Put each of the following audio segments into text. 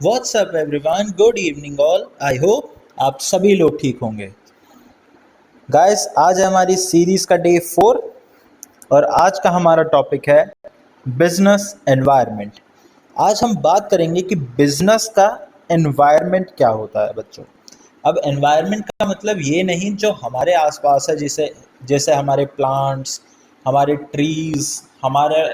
WhatsApp everyone, good evening all. आई hope आप सभी लोग ठीक होंगे। गाइस, आज है हमारी सीरीज का डे 4 और आज का हमारा टॉपिक है बिजनेस एनवायरनमेंट। आज हम बात करेंगे कि बिजनेस का एनवायरनमेंट क्या होता है बच्चों। अब एनवायरनमेंट का मतलब ये नहीं जो हमारे आसपास है, जैसे जैसे हमारे प्लांट्स, हमारे ट्रीज, हमारा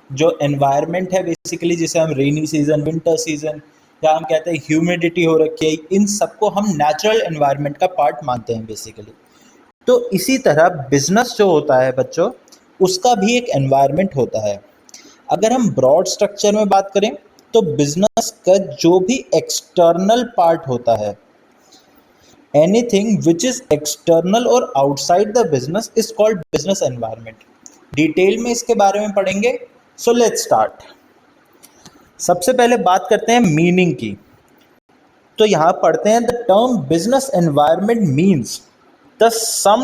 जो एनवायरनमेंट है बेसिकली, जिसे हम रेनी सीजन, विंटर सीजन या हम कहते हैं ह्यूमिडिटी हो रखी है, इन सबको हम नेचुरल एनवायरनमेंट का पार्ट मानते हैं बेसिकली। तो इसी तरह बिजनेस जो होता है बच्चों, उसका भी एक एनवायरनमेंट होता है। अगर हम ब्रॉड स्ट्रक्चर में बात करें तो बिजनेस का जो भी एक्सटर्नल पार्ट होता है, एनीथिंग विच इज एक्सटर्नल और outside the business is called business environment. Detail में इसके बारे में पढ़ेंगे। So let's start. सबसे पहले बात करते हैं मीनिंग की। तो यहां पढ़ते हैं the term business environment means the sum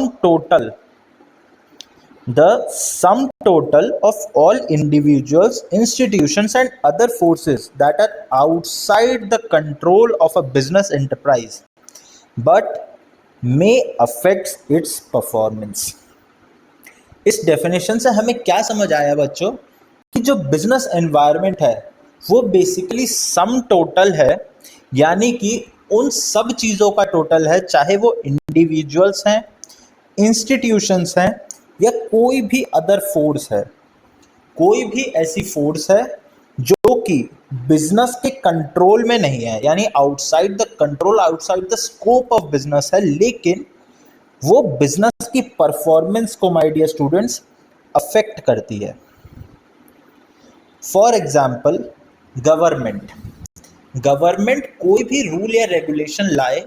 total of all individuals, institutions and other forces that are outside the control of a business enterprise but may affect its performance। इस डेफिनेशन से हमें क्या समझ आया बच्चों कि जो बिजनेस एनवायरनमेंट है वो बेसिकली सम टोटल है, यानी कि उन सब चीज़ों का टोटल है, चाहे वो इंडिविजुअल्स हैं, इंस्टीट्यूशंस हैं या कोई भी अदर फोर्स है। कोई भी ऐसी फोर्स है जो कि बिजनेस के कंट्रोल में नहीं है, यानी outside the control, outside the scope of business है, लेकिन वो बिजनेस की परफॉर्मेंस को, माय डियर स्टूडेंट्स, अफेक्ट करती है। फॉर एग्जाम्पल, गवर्नमेंट गवर्नमेंट कोई भी रूल या रेगुलेशन लाए,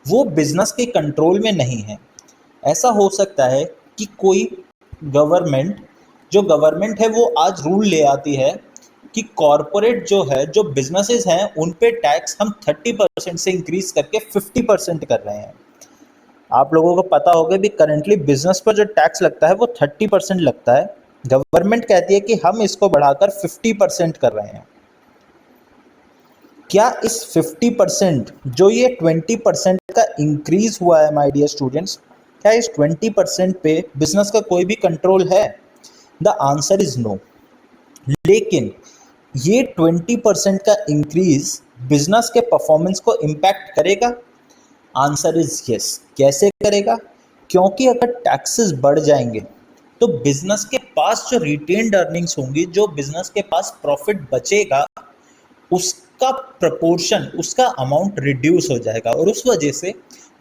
वो बिजनेस के कंट्रोल में नहीं है। ऐसा हो सकता है कि कोई गवर्नमेंट है वो आज रूल ले आती है कि कॉरपोरेट जो है, जो बिजनेसेस हैं, उन पे टैक्स हम 30% से इंक्रीज करके 50% कर रहे हैं। आप लोगों को पता होगा भी करंटली बिजनेस पर जो टैक्स लगता है वो 30% लगता है। गवर्नमेंट कहती है कि हम इसको बढ़ाकर 50% कर रहे हैं। क्या इस 50% जो ये 20% का इंक्रीज हुआ है माय डियर स्टूडेंट्स, क्या इस 20% पे बिजनेस का कोई भी कंट्रोल है? The answer is no. लेकिन ये 20% का इंक्रीज बिजनेस के परफॉर्मेंस को इम्पैक्ट करेगा? Answer is yes. कैसे करेगा? क्योंकि अगर टैक्सेस बढ़ जाएंगे तो बिजनेस के पास जो रिटेन्ड अर्निंग्स होंगी, जो बिजनेस के पास प्रॉफिट बचेगा, उसका प्रपोर्शन, उसका अमाउंट रिड्यूस हो जाएगा और उस वजह से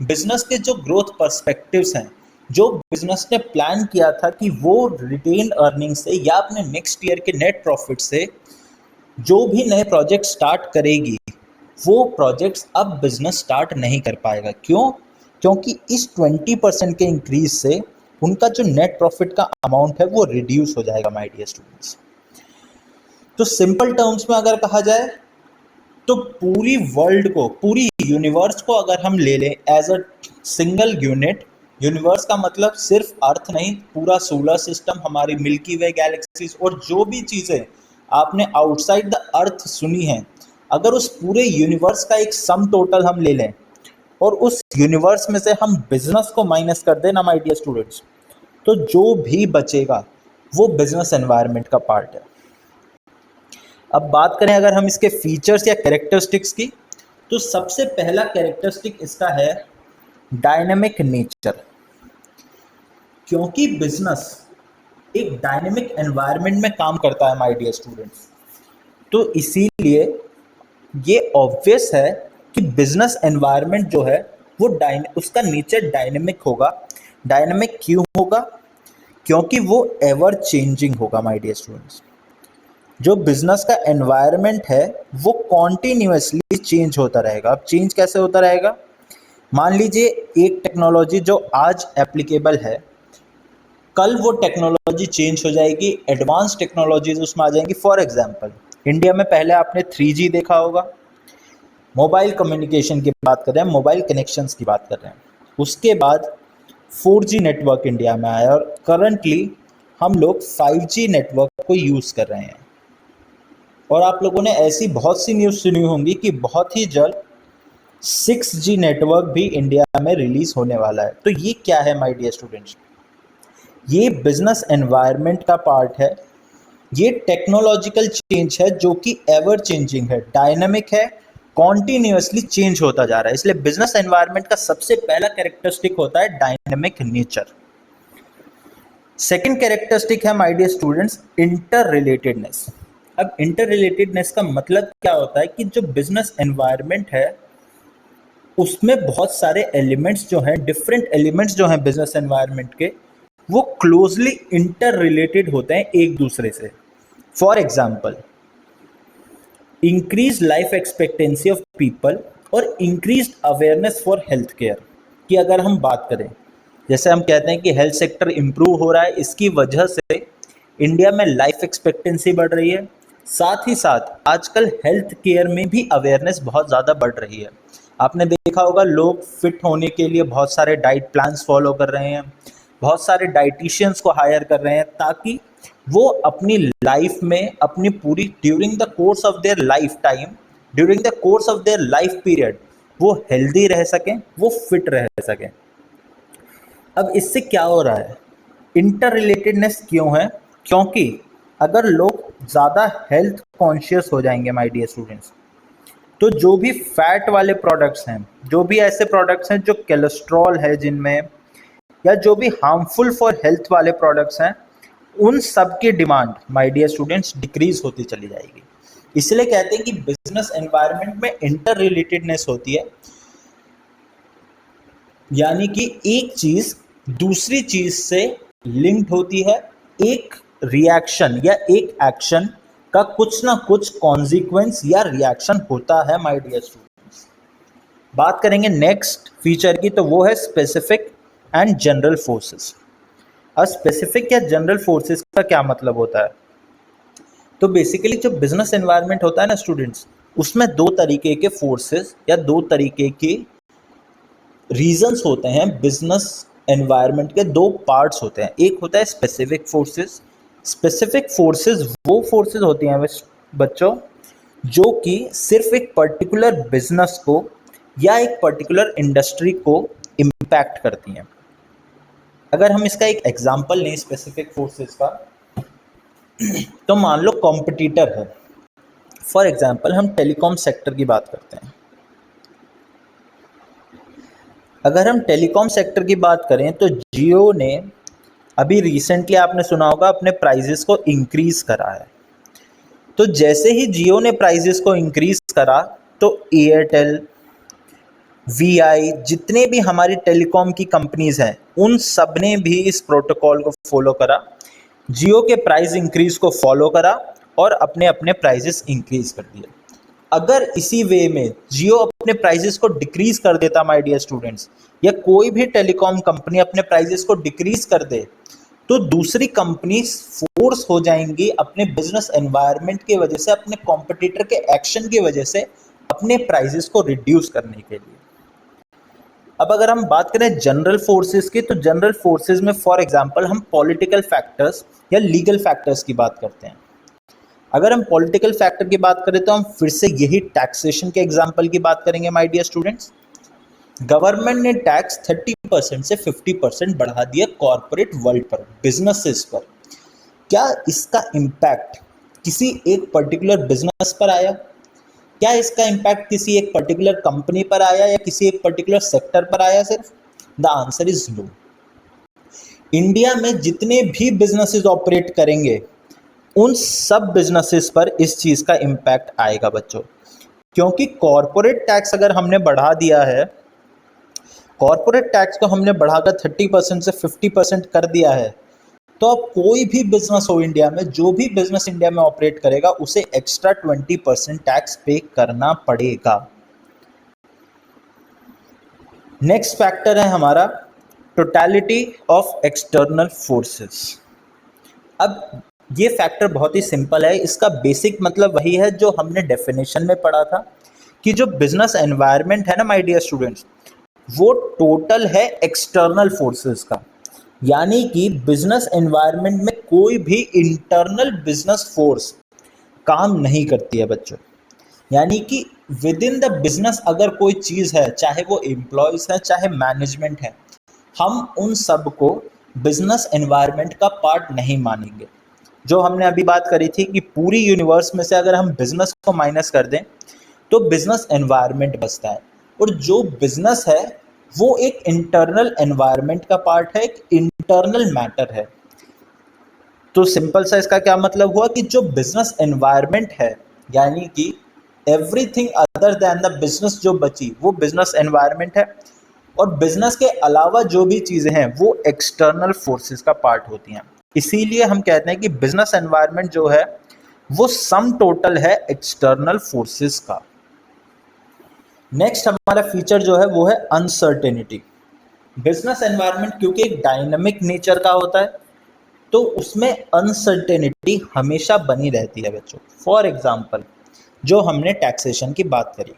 बिजनेस के जो ग्रोथ पर्सपेक्टिव्स हैं, जो बिजनेस ने प्लान किया था कि वो रिटेन्ड अर्निंग से या अपने नेक्स्ट ईयर के नेट प्रॉफिट से जो भी नए प्रोजेक्ट स्टार्ट करेगी, वो प्रोजेक्ट्स अब बिजनेस स्टार्ट नहीं कर पाएगा। क्यों? क्योंकि इस 20% के इंक्रीज से उनका जो नेट प्रॉफिट का अमाउंट है वो रिड्यूस हो जाएगा माय डियर स्टूडेंट्स। तो सिंपल टर्म्स में अगर कहा जाए तो पूरी वर्ल्ड को, पूरी यूनिवर्स को अगर हम ले लें as a single unit, universe का मतलब सिर्फ अर्थ नहीं, पूरा सोलर सिस्टम, हमारी मिल्की वे गैलेक्सीज और जो भी चीज़ें आपने आउटसाइड द अर्थ सुनी हैं, अगर उस पूरे यूनिवर्स का एक सम टोटल हम ले लें और उस यूनिवर्स में से हम बिजनेस को माइनस कर दें ना माय डियर स्टूडेंट्स, तो जो भी बचेगा वो बिजनेस एनवायरनमेंट का पार्ट है। अब बात करें अगर हम इसके फीचर्स या कैरेक्टरिस्टिक्स की, तो सबसे पहला कैरेक्टरिस्टिक इसका है डायनेमिक नेचर। क्योंकि बिजनेस एक डायनेमिक एनवायरनमेंट में काम करता है माय डियर स्टूडेंट्स, तो इसीलिए ये ऑब्वियस है कि बिजनेस एनवायरनमेंट जो है वो उसका नेचर डायनेमिक होगा। डायनेमिक क्यों होगा? क्योंकि वो एवर चेंजिंग होगा माय डियर स्टूडेंट्स। जो बिजनेस का एनवायरनमेंट है वो कॉन्टिन्यूसली चेंज होता रहेगा। अब चेंज कैसे होता रहेगा? मान लीजिए एक टेक्नोलॉजी जो आज एप्लीकेबल है, कल वो टेक्नोलॉजी चेंज हो जाएगी, एडवांस टेक्नोलॉजीज उसमें आ जाएंगी। फॉर एग्जांपल, इंडिया में पहले आपने 3G देखा होगा, मोबाइल कम्युनिकेशन की बात कर रहे हैं, मोबाइल कनेक्शंस की बात कर रहे हैं। उसके बाद 4G नेटवर्क इंडिया में आया और करंटली हम लोग 5G नेटवर्क को यूज़ कर रहे हैं। और आप लोगों ने ऐसी बहुत सी न्यूज़ सुनी होंगी कि बहुत ही जल्द 6G नेटवर्क भी इंडिया में रिलीज होने वाला है। तो ये क्या है माय डियर स्टूडेंट्स? ये बिजनेस एनवायरनमेंट का पार्ट है। ये टेक्नोलॉजिकल चेंज है जो कि एवर चेंजिंग है, डायनामिक है, कॉन्टिन्यूसली चेंज होता जा रहा है। इसलिए बिजनेस एनवायरनमेंट का सबसे पहला कैरेक्टरिस्टिक होता है डायनामिक नेचर। सेकेंड कैरेक्टरिस्टिक है my dear students interrelatedness. अब इंटर रिलेटेडनेस का मतलब क्या होता है कि जो बिजनेस एनवायरनमेंट है उसमें बहुत सारे एलिमेंट्स जो हैं, डिफरेंट एलिमेंट्स जो हैं बिजनेस एनवायरनमेंट के, वो क्लोजली इंटर रिलेटेड होते हैं एक दूसरे से। For example, increase life expectancy of people और increase awareness for health care की अगर हम बात करें, जैसे हम कहते हैं कि हेल्थ सेक्टर इम्प्रूव हो रहा है, इसकी वजह से इंडिया में लाइफ एक्सपेक्टेंसी बढ़ रही है। साथ ही साथ आजकल हेल्थ केयर में भी अवेयरनेस बहुत ज़्यादा बढ़ रही है। आपने देखा होगा लोग फिट होने के लिए बहुत सारे डाइट प्लान्स फॉलो कर रहे हैं, बहुत सारे डाइटिशियंस को हायर कर रहे हैं ताकि वो अपनी लाइफ में अपनी पूरी during the course of their life time, during the course of their life period वो हेल्दी रह सकें, वो फिट रह सकें। अब इससे क्या हो रहा है? इंटर रिलेटेडनेस क्यों है? क्योंकि अगर लोग ज़्यादा हेल्थ कॉन्शियस हो जाएंगे माय डियर स्टूडेंट्स, तो जो भी फैट वाले प्रोडक्ट्स हैं, जो भी ऐसे प्रोडक्ट्स हैं जो कोलेस्ट्रॉल है जिनमें, या जो भी हार्मफुल फॉर हेल्थ वाले प्रोडक्ट्स हैं, उन सब की demand my dear students decrease होती चली जाएगी। इसलिए कहते हैं कि बिजनेस एनवायरनमेंट में इंटर रिलेटेडनेस होती है, यानी कि एक चीज दूसरी चीज से लिंक्ड होती है। एक रिएक्शन या एक एक्शन का कुछ ना कुछ कॉन्सिक्वेंस या रिएक्शन होता है माय डियर स्टूडेंट्स। बात करेंगे नेक्स्ट फीचर की, तो वो है स्पेसिफिक एंड जनरल फोर्सेस। अब स्पेसिफिक या जनरल फोर्सेस का क्या मतलब होता है? तो बेसिकली जो बिजनेस एनवायरनमेंट होता है ना स्टूडेंट्स, उसमें दो तरीके के फोर्सेस या दो तरीके के रीजंस होते हैं। बिजनेस एनवायरनमेंट के दो पार्ट्स होते हैं। एक होता है स्पेसिफिक फोर्सेस। स्पेसिफिक फोर्सेस वो फोर्सेस होती हैं बच्चों जो कि सिर्फ एक पर्टिकुलर बिजनेस को या एक पर्टिकुलर इंडस्ट्री को इम्पैक्ट करती हैं। अगर हम इसका एक एग्जांपल लें स्पेसिफिक फोर्सेस का, तो मान लो कॉम्पिटिटर है। फॉर एग्जांपल हम टेलीकॉम सेक्टर की बात करते हैं। अगर हम टेलीकॉम सेक्टर की बात करें तो जियो ने अभी रिसेंटली आपने सुना होगा अपने प्राइजेस को इंक्रीज करा है। तो जैसे ही जियो ने प्राइजेस को इंक्रीज करा तो एयरटेल, वीआई, जितने भी हमारी टेलीकॉम की कंपनीज हैं उन सब ने भी इस प्रोटोकॉल को फॉलो करा, जियो के प्राइस इंक्रीज को फॉलो करा और अपने अपने प्राइजेस इंक्रीज कर दिए। अगर इसी वे में जियो अपने प्राइजेस को डिक्रीज कर देता माय डियर स्टूडेंट्स, या कोई भी टेलीकॉम कंपनी अपने प्राइजेस को डिक्रीज कर दे, तो दूसरी कंपनी फोर्स हो जाएंगी अपने बिजनेस एनवायरनमेंट की वजह से, अपने कॉम्पिटिटर के एक्शन की वजह से अपने प्राइजेस को रिड्यूस करने के लिए। अब अगर हम बात करें जनरल फोर्सेस की, तो जनरल फोर्सेस में फॉर एग्जांपल हम पॉलिटिकल फैक्टर्स या लीगल फैक्टर्स की बात करते हैं। अगर हम पॉलिटिकल फैक्टर की बात करें तो हम फिर से यही टैक्सेशन के एग्जांपल की बात करेंगे माय डियर स्टूडेंट्स। गवर्नमेंट ने टैक्स 30% से 50% बढ़ा दिया कॉर्पोरेट वर्ल्ड पर, बिजनेसेस पर। क्या इसका इम्पैक्ट किसी एक पर्टिकुलर बिजनेस पर आया? क्या इसका इम्पैक्ट किसी एक पर्टिकुलर कंपनी पर आया या किसी एक पर्टिकुलर सेक्टर पर आया सिर्फ? The answer is no. India में जितने भी बिजनेसेस ऑपरेट करेंगे उन सब बिजनेसेस पर इस चीज का इम्पैक्ट आएगा बच्चों, क्योंकि कॉर्पोरेट टैक्स अगर हमने बढ़ा दिया है, कॉर्पोरेट टैक्स को हमने बढ़ाकर 30% से 50% कर दिया है, तो अब कोई भी बिजनेस हो इंडिया में, जो भी बिजनेस इंडिया में ऑपरेट करेगा उसे एक्स्ट्रा 20% टैक्स पे करना पड़ेगा। नेक्स्ट फैक्टर है हमारा टोटलिटी ऑफ एक्सटर्नल फोर्सेस। अब ये फैक्टर बहुत ही सिंपल है, इसका बेसिक मतलब वही है जो हमने डेफिनेशन में पढ़ा था कि जो बिजनेस एनवायरनमेंट है ना माय डियर स्टूडेंट्स, वो टोटल है एक्सटर्नल फोर्सेस का। यानी कि बिजनेस एनवायरनमेंट में कोई भी इंटरनल बिजनेस फोर्स काम नहीं करती है बच्चों। यानी कि विद इन द बिजनेस अगर कोई चीज़ है, चाहे वो एम्प्लॉयज़ है चाहे मैनेजमेंट है, हम उन सब को बिजनेस एनवायरनमेंट का पार्ट नहीं मानेंगे। जो हमने अभी बात करी थी कि पूरी यूनिवर्स में से अगर हम बिजनेस को माइनस कर दें तो बिजनेस एनवायरनमेंट बचता है, और जो बिजनेस है वो एक इंटरनल एनवायरनमेंट का पार्ट है, एक इंटरनल मैटर है। तो सिंपल सा इसका क्या मतलब हुआ कि जो बिजनेस एनवायरनमेंट है, यानी कि everything other than the business जो बची वो बिजनेस एनवायरनमेंट है, और बिजनेस के अलावा जो भी चीज़ें हैं वो एक्सटर्नल फोर्सेस का पार्ट होती हैं। इसीलिए हम कहते हैं कि बिजनेस एनवायरनमेंट जो है वो सम टोटल है एक्सटर्नल फोर्सेस का। नेक्स्ट हमारा फीचर जो है वो है अनसर्टेनिटी। बिजनेस एनवायरनमेंट क्योंकि एक डायनामिक नेचर का होता है तो उसमें अनसर्टेनिटी हमेशा बनी रहती है बच्चों। फॉर एग्जाम्पल, जो हमने टैक्सेशन की बात करी,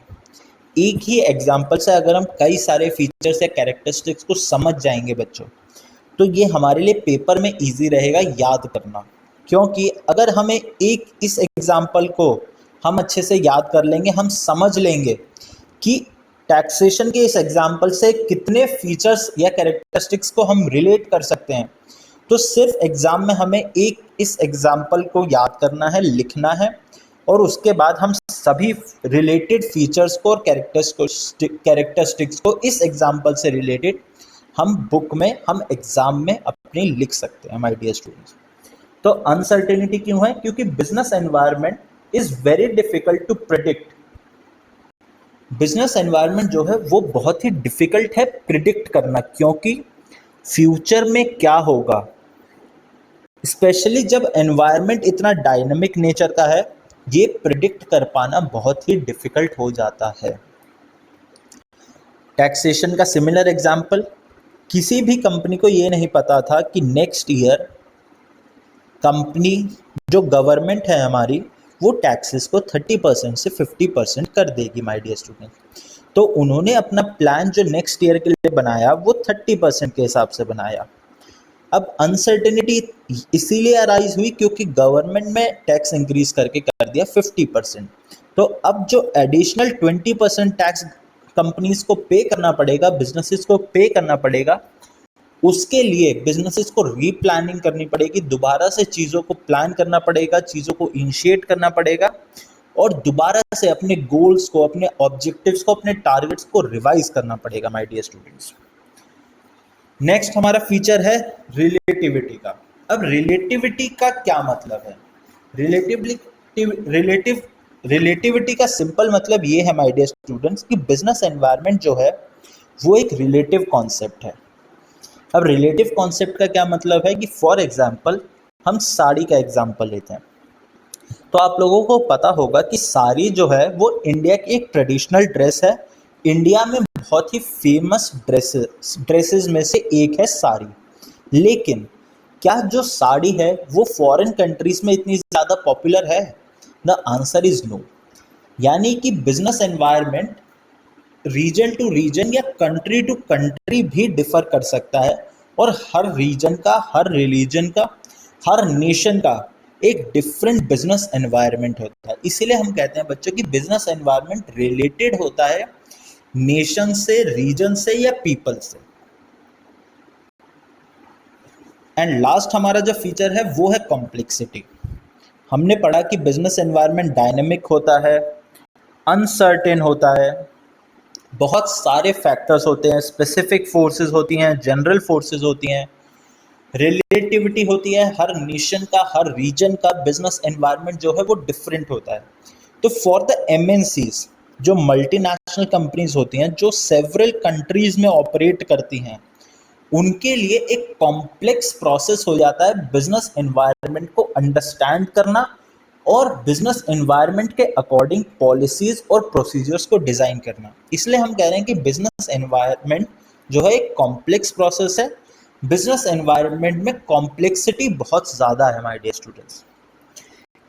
एक ही एग्जाम्पल से अगर हम कई सारे फीचर्स या कैरेक्टरिस्टिक्स को समझ जाएंगे बच्चों, तो ये हमारे लिए पेपर में इजी रहेगा याद करना। क्योंकि अगर हमें एक इस एग्जाम्पल को हम अच्छे से याद कर लेंगे, हम समझ लेंगे कि टैक्सेशन के इस एग्जाम्पल से कितने फीचर्स या कैरेक्टरिस्टिक्स को हम रिलेट कर सकते हैं, तो सिर्फ एग्ज़ाम में हमें एक इस एग्जाम्पल को याद करना है, लिखना है, और उसके बाद हम सभी रिलेटेड फीचर्स को और कैरेक्टरिस्टिक्स को इस एग्जाम्पल से रिलेटेड हम बुक में, हम एग्ज़ाम में अपनी लिख सकते हैं माय डियर स्टूडेंट्स। तो अनसर्टेनिटी क्यों है? क्योंकि business environment is very difficult to predict. Business environment जो है वो बहुत ही डिफ़िकल्ट है प्रिडिक्ट करना, क्योंकि फ्यूचर में क्या होगा, स्पेशली जब एनवायरनमेंट इतना डायनामिक नेचर का है, ये प्रिडिक्ट कर पाना बहुत ही डिफ़िकल्ट हो जाता है। टैक्सेशन का सिमिलर एग्जाम्पल, किसी भी कंपनी को ये नहीं पता था कि नेक्स्ट ईयर कंपनी, जो गवर्नमेंट है हमारी, वो टैक्सेस को 30% से 50% कर देगी माय डियर स्टूडेंट। तो उन्होंने अपना प्लान जो नेक्स्ट ईयर के लिए बनाया वो 30% के हिसाब से बनाया। अब अनसर्टेनिटी इसीलिए अराइज हुई क्योंकि गवर्नमेंट में टैक्स इंक्रीज करके कर दिया 50%। तो अब जो एडिशनल 20% टैक्स कंपनीज को पे करना पड़ेगा, बिजनेसेस को पे करना पड़ेगा, उसके लिए बिजनेसेस को रीप्लानिंग करनी पड़ेगी, दोबारा से चीज़ों को प्लान करना पड़ेगा, चीज़ों को इनिशिएट करना पड़ेगा, और दोबारा से अपने गोल्स को, अपने ऑब्जेक्टिव्स को, अपने टारगेट्स को रिवाइज करना पड़ेगा माय डियर स्टूडेंट्स। नेक्स्ट हमारा फीचर है रिलेटिविटी का। अब रिलेटिविटी का क्या मतलब है? रिलेटिविटी का सिंपल मतलब ये है माय डियर स्टूडेंट्स कि बिजनेस एनवायरनमेंट जो है वो एक रिलेटिव कॉन्सेप्ट है। अब रिलेटिव कॉन्सेप्ट का क्या मतलब है कि फॉर एग्जांपल हम साड़ी का एग्जांपल लेते हैं, तो आप लोगों को पता होगा कि साड़ी जो है वो इंडिया की एक ट्रेडिशनल ड्रेस है। इंडिया में बहुत ही फेमस ड्रेसेस में से एक है साड़ी। लेकिन क्या जो साड़ी है वो फॉरेन कंट्रीज में इतनी ज़्यादा पॉपुलर है? The answer is no. यानी कि business environment region to region या कंट्री टू कंट्री भी डिफर कर सकता है, और हर रीजन का, हर रिलीजन का, हर नेशन का एक डिफरेंट बिजनेस एनवायरनमेंट होता है। इसीलिए हम कहते हैं बच्चों कि बिजनेस एनवायरनमेंट रिलेटेड होता है नेशन से, रीजन से या पीपल से। एंड लास्ट हमारा जो फीचर है वो है कॉम्प्लेक्सिटी। हमने पढ़ा कि बिजनेस एनवायरनमेंट डायनेमिक होता है, अनसर्टेन होता है, बहुत सारे फैक्टर्स होते हैं, स्पेसिफिक फोर्सेस होती हैं, जनरल फोर्सेस होती हैं, रिलेटिविटी होती है, हर नेशन का, हर रीजन का बिजनेस एनवायरनमेंट जो है वो डिफरेंट होता है। तो फॉर द एमएनसीज, जो मल्टीनेशनल कंपनीज होती हैं, जो सेवरल कंट्रीज में ऑपरेट करती हैं, उनके लिए एक कॉम्प्लेक्स प्रोसेस हो जाता है बिजनेस एनवायरनमेंट को अंडरस्टैंड करना और बिजनेस एनवायरनमेंट के अकॉर्डिंग पॉलिसीज और प्रोसीजर्स को डिज़ाइन करना। इसलिए हम कह रहे हैं कि बिजनेस एनवायरनमेंट जो है एक कॉम्प्लेक्स प्रोसेस है। बिजनेस एनवायरनमेंट में कॉम्प्लेक्सिटी बहुत ज़्यादा है my dear students.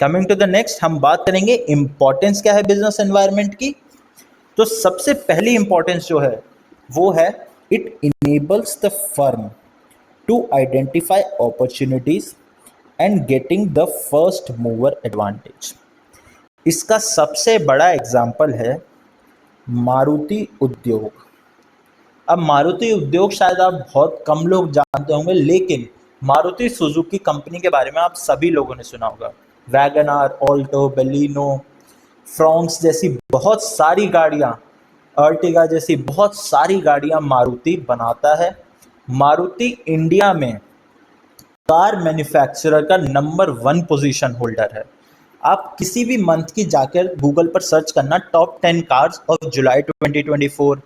Coming to the next, हम बात करेंगे इंपॉर्टेंस क्या है बिजनेस एनवायरनमेंट की। तो सबसे पहली इंपॉर्टेंस जो है वो है it enables the firm to identify opportunities and getting the first mover advantage. इसका सबसे बड़ा एग्जाम्पल है मारुति उद्योग। अब मारुति उद्योग शायद आप बहुत कम लोग जानते होंगे, लेकिन मारुति सुजुकी कंपनी के बारे में आप सभी लोगों ने सुना होगा। Wagon R, Alto, Baleno, Fronx जैसी बहुत सारी गाड़ियाँ, अर्टिगा जैसी बहुत सारी गाड़ियाँ मारुति बनाता है। मारुति इंडिया में कार मैन्युफैक्चरर का नंबर 1 पोजीशन होल्डर है। आप किसी भी मंथ की जाकर गूगल पर सर्च करना टॉप 10 कार्स ऑफ जुलाई 2024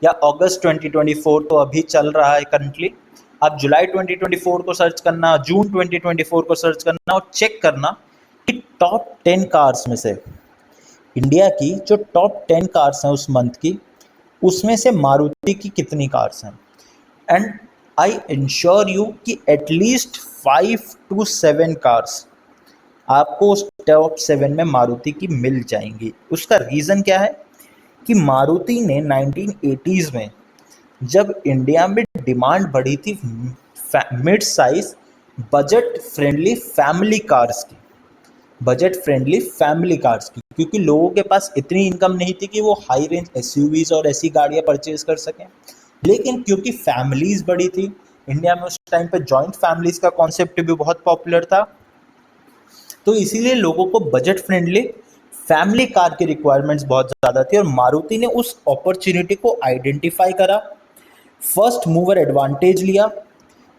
या अगस्त 2024, तो अभी चल रहा है करंटली। आप जुलाई 2024 को सर्च करना, जून 2024 को सर्च करना और चेक करना कि टॉप 10 कार्स में से इंडिया की जो टॉप 10 कार्स हैं उस मंथ की, उसमें से मारुति की कितनी कार्स हैं। एंड आई इंश्योर यू कि एटलीस्ट 5 to 7 कार्स आपको उस टॉप 7 में मारुति की मिल जाएंगी। उसका रीज़न क्या है कि मारुति ने 1980s में जब इंडिया में डिमांड बढ़ी थी mid size budget friendly family cars की, क्योंकि लोगों के पास इतनी इनकम नहीं थी कि वो हाई रेंज एसयूवीज और ऐसी गाड़ियाँ परचेज कर सकें। लेकिन क्योंकि फैमिलीज बड़ी थी इंडिया में, उस टाइम पे जॉइंट फैमिलीज का कॉन्सेप्ट भी बहुत पॉपुलर था, तो इसीलिए लोगों को बजट फ्रेंडली फैमिली कार की रिक्वायरमेंट्स बहुत ज़्यादा थी। और मारुति ने उस अपॉर्चुनिटी को आइडेंटिफाई करा, फर्स्ट मूवर एडवांटेज लिया,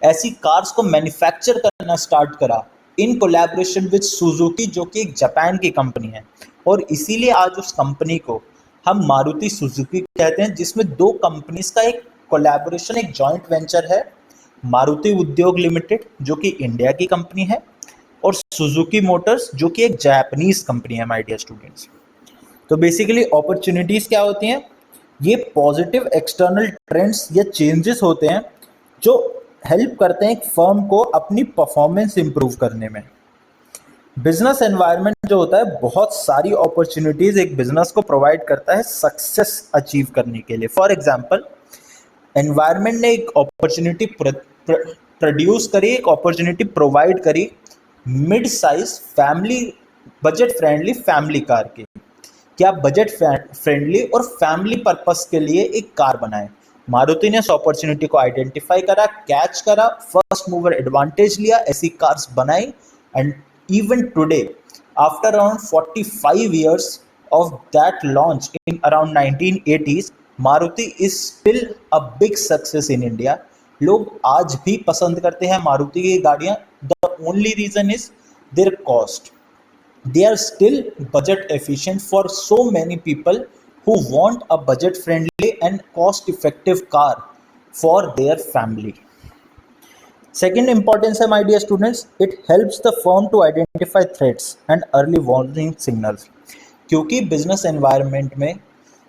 ऐसी कार्स को मैन्युफैक्चर करना स्टार्ट करा इन कोलैबोरेशन विद सुजुकी, जो कि एक जापान की कंपनी है। और इसीलिए आज उस कंपनी को हम मारुति सुजुकी कहते हैं, जिसमें दो कंपनीज का एक कोलैबोरेशन, एक जॉइंट वेंचर है, मारुति उद्योग लिमिटेड जो कि इंडिया की कंपनी है, और सुजुकी मोटर्स जो कि एक जापानीज कंपनी है माय डियर स्टूडेंट्स। तो बेसिकली अपॉर्चुनिटीज़ क्या होती हैं, ये पॉजिटिव एक्सटर्नल ट्रेंड्स या चेंजेस होते हैं जो हेल्प करते हैं एक फर्म को अपनी परफॉर्मेंस इंप्रूव करने में। बिजनेस एनवायरनमेंट जो होता है बहुत सारी अपॉर्चुनिटीज़ एक बिजनेस को प्रोवाइड करता है सक्सेस अचीव करने के लिए। फॉर एग्जांपल, एनवायरनमेंट ने एक अपॉर्चुनिटी प्रोड्यूस करी, एक अपॉर्चुनिटी प्रोवाइड करी mid size family budget friendly family car की, कि आप बजट फ्रेंडली और फैमिली पर्पस के लिए एक कार बनाएं। मारुति ने उस अपॉर्चुनिटी को आइडेंटिफाई करा, कैच करा, फर्स्ट मूवर एडवांटेज लिया, ऐसी कार्स बनाई। And even today after around 45 years of that launch in around 1980s, Maruti is still a big success in India. लोग आज भी पसंद करते हैं मारुति की गाड़ियां। The only reason is their cost. They are still budget efficient for so many people who want a budget friendly and cost effective car for their family. Second importance है my dear students, it helps the firm to identify threats and early warning signals. क्योंकि business environment में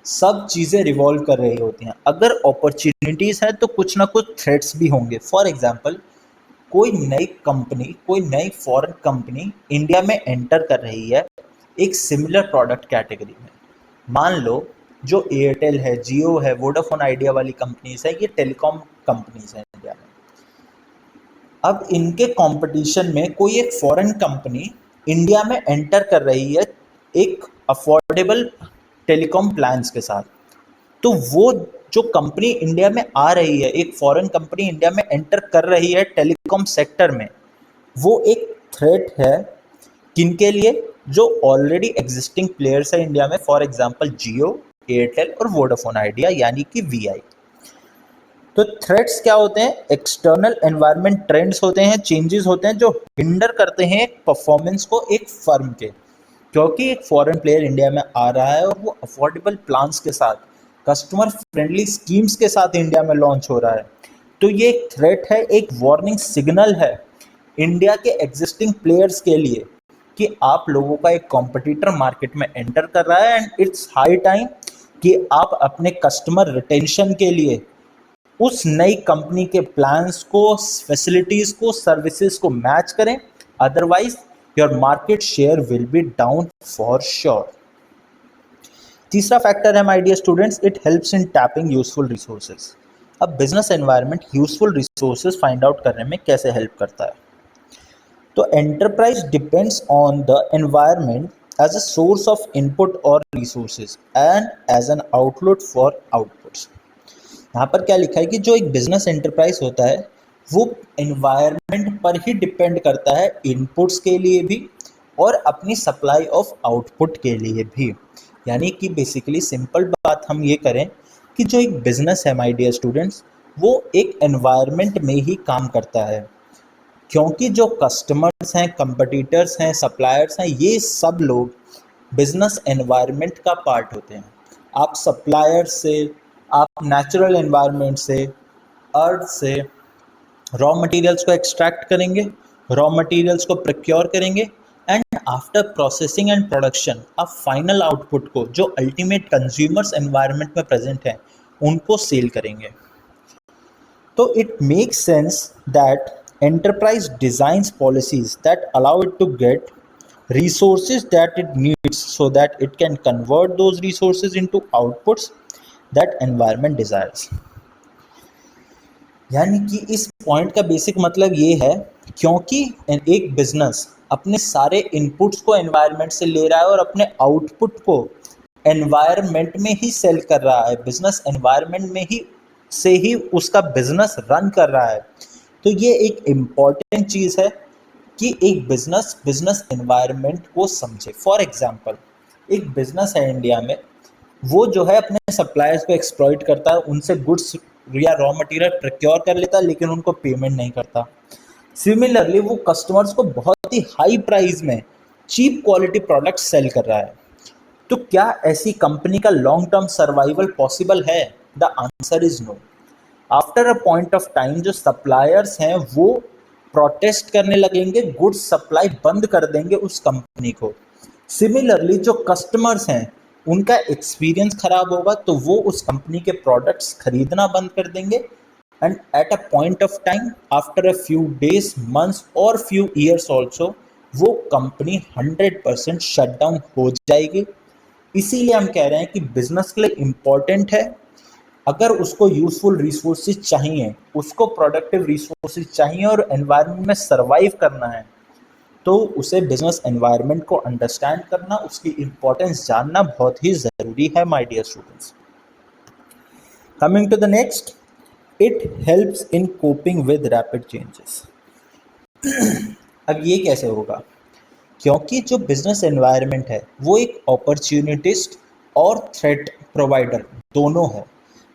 सब चीज़ें revolve कर रही होती हैं। अगर अपॉर्चुनिटीज़ हैं तो कुछ ना कुछ थ्रेट्स भी होंगे। फॉर एग्जाम्पल, कोई नई कंपनी, कोई नई फॉरेन कंपनी इंडिया में एंटर कर रही है एक सिमिलर प्रोडक्ट कैटेगरी में। मान लो जो एयरटेल है, जियो है, वोडाफोन आइडिया वाली कंपनीज है, ये टेलीकॉम कंपनीज हैं इंडिया में। अब इनके कंपटीशन में कोई एक फॉरेन कंपनी इंडिया में एंटर कर रही है एक अफोर्डेबल टेलीकॉम प्लान्स के साथ, तो वो जो कंपनी इंडिया में आ रही है, एक फॉरेन कंपनी इंडिया में एंटर कर रही है टेलीकॉम सेक्टर में, वो एक थ्रेट है किनके लिए, जो ऑलरेडी एग्जिस्टिंग प्लेयर्स है इंडिया में। फॉर एग्जांपल जियो, एयरटेल और वोडाफोन आइडिया यानी कि वीआई। तो थ्रेट्स क्या होते हैं, एक्सटर्नल एनवायरनमेंट ट्रेंड्स होते हैं, चेंजेस होते हैं जो हिंडर करते हैं परफॉर्मेंस को एक फर्म के, क्योंकि एक फॉरेन प्लेयर इंडिया में आ रहा है और वो अफोर्डेबल प्लान्स के साथ, कस्टमर फ्रेंडली स्कीम्स के साथ इंडिया में लॉन्च हो रहा है। तो ये एक थ्रेट है, एक वार्निंग सिग्नल है इंडिया के एग्जिस्टिंग प्लेयर्स के लिए कि आप लोगों का एक कॉम्पिटिटर मार्केट में एंटर कर रहा है। एंड इट्स हाई टाइम कि आप अपने कस्टमर रिटेंशन के लिए उस नई कंपनी के प्लान्स को, फैसिलिटीज़ को, सर्विसेज को मैच करें, otherwise your market share will be down for sure. तीसरा फैक्टर है my dear students, it helps in tapping useful resources. अब business environment useful resources find out करने में कैसे हेल्प करता है, तो enterprise depends on the environment as a source of input or resources and as an outlet for outputs। यहाँ पर क्या लिखा है कि जो एक बिजनेस एंटरप्राइज होता है वो एनवायरनमेंट पर ही डिपेंड करता है, इनपुट्स के लिए भी और अपनी सप्लाई ऑफ आउटपुट के लिए भी। यानी कि बेसिकली सिंपल बात हम ये करें कि जो एक बिजनेस है माय डियर स्टूडेंट्स, वो एक एनवायरनमेंट में ही काम करता है, क्योंकि जो कस्टमर्स हैं, कंपटीटर्स हैं, सप्लायर्स हैं, ये सब लोग बिजनेस एनवायरनमेंट का पार्ट होते हैं। आप सप्लायर से, आप नेचुरल एनवायरनमेंट से, अर्थ से रॉ मटेरियल्स को एक्सट्रैक्ट करेंगे, रॉ मटेरियल्स को प्रोक्योर करेंगे and after processing and production आप फाइनल आउटपुट को, जो अल्टीमेट कंज्यूमर्स एनवायरनमेंट में प्रेजेंट हैं, उनको सेल करेंगे। तो it makes sense that enterprise designs policies that allow it to get resources that it needs so that it can convert those resources into outputs that environment desires। यानी कि इस point का basic मतलब ये है, क्योंकि एक बिजनेस अपने सारे इनपुट्स को एनवायरनमेंट से ले रहा है और अपने आउटपुट को एनवायरनमेंट में ही सेल कर रहा है, बिजनेस एनवायरनमेंट में ही से ही उसका बिजनेस रन कर रहा है। तो ये एक इम्पॉर्टेंट चीज़ है कि एक बिजनेस एनवायरनमेंट को समझे। फॉर एग्जांपल, एक बिजनेस है इंडिया में, वो जो है अपने सप्लायर्स को एक्सप्लॉइट करता है, उनसे गुड्स या रॉ मटेरियल प्रोक्योर कर लेता है लेकिन उनको पेमेंट नहीं करता। सिमिलरली वो कस्टमर्स को बहुत ही हाई प्राइस में चीप क्वालिटी प्रोडक्ट सेल कर रहा है। तो क्या ऐसी कंपनी का लॉन्ग टर्म सर्वाइवल पॉसिबल है? The answer is no. After a point of time जो सप्लायर्स हैं वो प्रोटेस्ट करने लगेंगे, गुड्स सप्लाई बंद कर देंगे उस कंपनी को। सिमिलरली जो कस्टमर्स हैं उनका एक्सपीरियंस खराब होगा तो वो उस कंपनी के प्रोडक्ट्स खरीदना बंद कर देंगे and at a point of time after a few days, months और फ्यू ईयर्स ऑल्सो वो कंपनी 100% शट डाउन हो जाएगी। इसीलिए हम कह रहे हैं कि बिजनेस के लिए इम्पॉर्टेंट है, अगर उसको यूजफुल रिसोर्सेज चाहिए, उसको प्रोडक्टिव रिसोर्सेज चाहिए और एनवायरनमेंट में सर्वाइव करना है, तो उसे बिजनेस एनवायरनमेंट को अंडरस्टैंड करना, उसकी इम्पोर्टेंस जानना बहुत ही ज़रूरी है my dear students. Coming to the next, it helps in coping with rapid changes. अब ये कैसे होगा? क्योंकि जो बिजनेस एनवायरनमेंट है वो एक अपॉर्चुनिटिस्ट और थ्रेट प्रोवाइडर दोनों है।